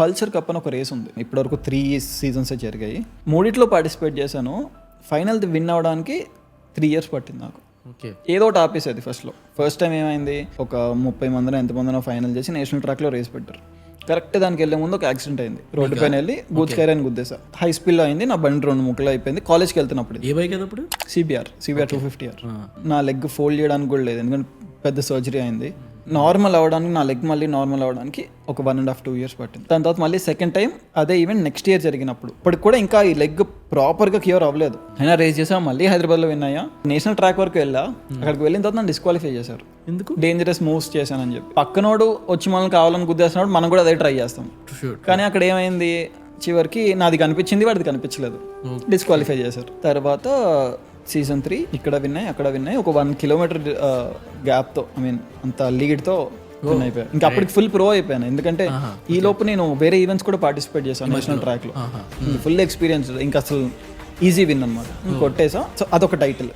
Pulsar cup అని ఒక race ఉంది, ఇప్పటివరకు 3 సీజన్స్ జరిగాయి. 3 పార్టిసిపేట్ చేశాను. ఫైనల్ది విన్ అవ్వడానికి 3 years పట్టింది నాకు. ఏదో ఒకటి ఆపేసేది ఫస్ట్ టైం ఏమైంది, ఒక 30 మందినో ఎంతమందినో ఫైనల్ చేసి నేషనల్ ట్రాక్లో రేస్ పెట్టారు. కరెక్ట్ దానికి వెళ్ళే ముందు ఒక యాక్సిడెంట్ అయింది, రోడ్డు పైన వెళ్ళి గూడ్స్ అని గుద్దేసా. హై స్పీడ్లో అయింది, నా బండి 2 ముక్కలు అయిపోయింది. కాలేజ్కి వెళ్తున్నప్పుడు ఏ బైక్ అప్పుడు సిబిఆర్ 250R. నా లెగ్ ఫోల్డ్ చేయడానికి కూడా లేదు, ఎందుకంటే పెద్ద సర్జరీ అయింది. నార్మల్ అవ్వడానికి, నా లెగ్ మళ్ళీ నార్మల్ అవ్వడానికి ఒక 1.5-2 years పట్టింది. దాని తర్వాత మళ్ళీ సెకండ్ టైం అదే ఈవెంట్ నెక్స్ట్ ఇయర్ జరిగినప్పుడు, ఇప్పటికి కూడా ఇంకా ఈ లెగ్ ప్రాపర్గా క్యూర్ అవ్వలేదు. అయినా రేస్ చేసా, మళ్ళీ హైదరాబాద్లో విన్ అయ్యా. నేషనల్ ట్రాక్ వరకు వెళ్ళా, అక్కడికి వెళ్ళిన తర్వాత నన్ను డిస్క్వాలిఫై చేశారు. ఎందుకు? డేంజరస్ మూవ్స్ చేశానని చెప్పి. పక్కనోడు వచ్చి మనల్ని కావాలని గుద్దేస్తున్నాడు, మనం కూడా అదే ట్రై చేస్తాం. కానీ అక్కడ ఏమైంది, చివరికి నాది కనిపించింది, వాడిది కనిపించలేదు, డిస్క్వాలిఫై చేశారు. తర్వాత సీజన్ 3 ఇక్కడ విన్నాయి, అక్కడ విన్నాయి. ఒక 1 kilometer గ్యాప్తో, ఐ మీన్ అంత లీడ్తో విన్ అయిపోయాను. ఇంకా అప్పటికి ఫుల్ ప్రో అయిపోయాను, ఎందుకంటే ఈ లోపు నేను వేరే ఈవెంట్స్ కూడా పార్టిసిపేట్ చేశాను నేషనల్ ట్రాక్లో. ఫుల్ ఎక్స్పీరియన్స్, ఇంకా అసలు ఈజీ విన్ అనమాట. కొట్టేసా. సో అదొక టైటిల్.